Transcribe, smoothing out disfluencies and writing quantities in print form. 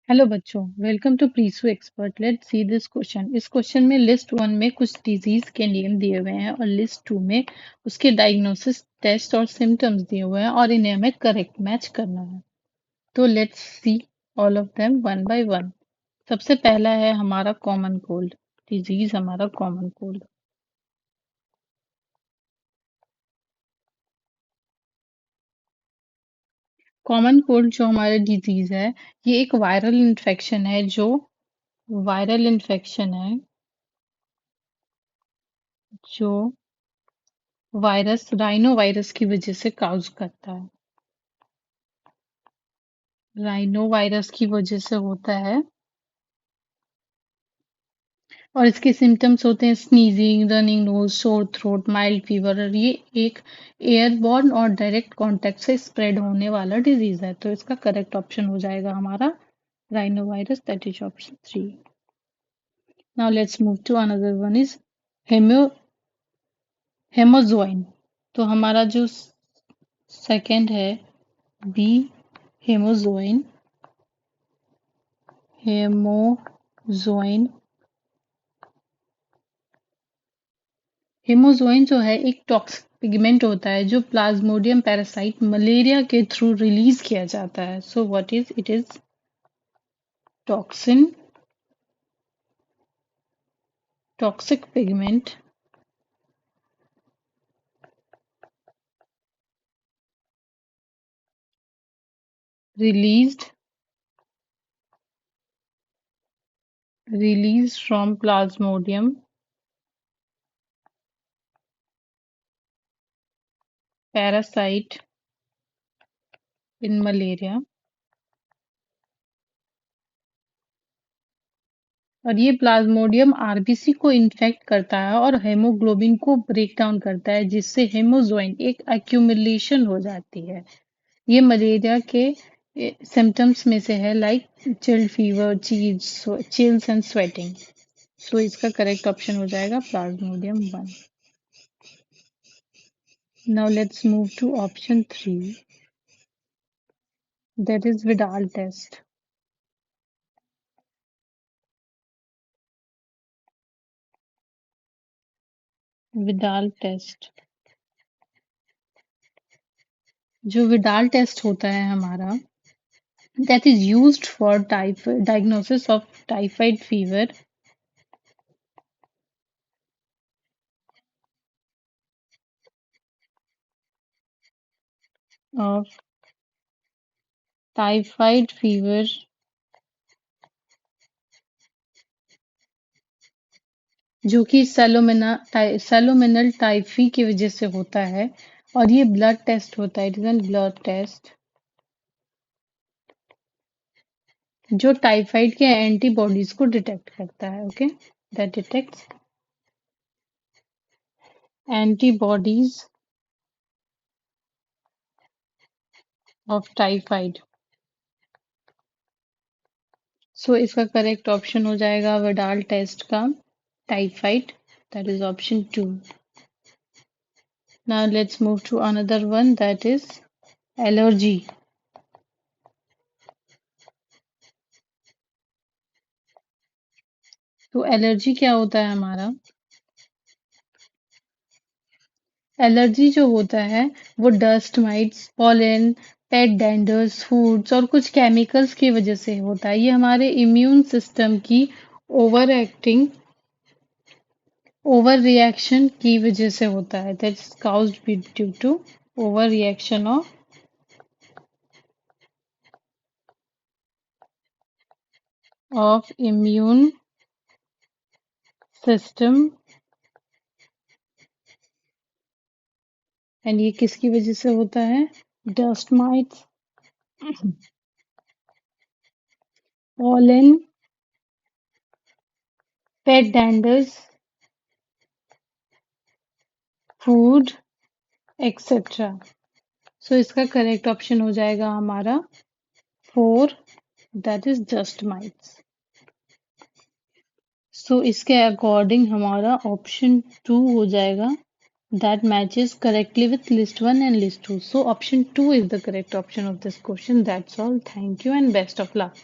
Hello बच्चों, welcome to प्रीसू expert. Let's see this question. इस क्वेश्चन में लिस्ट वन में कुछ डिजीज के नेम दिए हुए हैं और लिस्ट टू में उसके डायग्नोसिस, टेस्ट और सिम्टम्स दिए हुए हैं और इन्हें हमें करेक्ट मैच करना है। तो let's see all of them one by one. सबसे पहला है हमारा कॉमन कोल्ड डिजीज, हमारा कॉमन कोल्ड। कॉमन कोल्ड जो हमारा डिजीज है, ये एक वायरल इन्फेक्शन है वायरल इन्फेक्शन है जो राइनो वायरस की वजह से काउज करता है। राइनो वायरस की वजह से होता है और इसके सिम्टम्स होते हैं sneezing, running nose, sore throat, mild fever. और ये एक एयरबॉर्न और डायरेक्ट कांटेक्ट से स्प्रेड होने वाला डिजीज है। तो इसका करेक्ट ऑप्शन हो जाएगा हमारा rhino virus, that is option 3। Now let's move to another one is hemo hemozoin. तो हमारा जो सेकंड है बी, हेमोजोइन। हेमोजोइन हेमोजोइन जो है एक टॉक्सिक पिगमेंट होता है जो प्लाज्मोडियम पैरासाइट मलेरिया के थ्रू रिलीज किया जाता है। So what is it? Is toxin, toxic pigment released released from plasmodium parasite in malaria। और ये प्लाज्मोडियम आरबीसी को इन्फेक्ट करता है और हेमोग्लोबिन को ब्रेक डाउन करता है, जिससे हेमोजोइन एक एक्यूमुलेशन हो जाती है। ये मलेरिया के सिम्टम्स में से है, like chilled fever, chills and sweating. So इसका करेक्ट ऑप्शन हो जाएगा plasmodium 1। Now let's move to option 3, that is Widal test. Widal test, जो विडाल टेस्ट होता है हमारा, that is used for diagnosis of typhoid fever, of typhoid fever जो कि सेलोमिनल typhi की वजह से होता है। और ये ब्लड टेस्ट होता है, it is an blood test जो टाइफाइड के एंटीबॉडीज को डिटेक्ट करता है। Okay, that detects antibodies of typhoid. So इसका करेक्ट ऑप्शन हो जाएगा विडाल टेस्ट का typhoid, that is option 2। Now let's move to another one, that is allergy। तो एलर्जी क्या होता है हमारा? एलर्जी जो होता है वो dust mites, pollen, pet डेंडर्स, foods और कुछ केमिकल्स की वजह से होता है। ये हमारे इम्यून सिस्टम की ओवर एक्टिंग, ओवर रिएक्शन की वजह से होता है। That is caused due to over reaction of immune system. And ये किसकी वजह से होता है? Dust mites, pollen, pet danders, food etcetera. So इसका करेक्ट ऑप्शन हो जाएगा हमारा 4, that is just mites. So इसके अकॉर्डिंग हमारा ऑप्शन 2 हो जाएगा, that matches correctly with list 1 and list 2. So option 2 is the correct option of this question. That's all. Thank you and best of luck.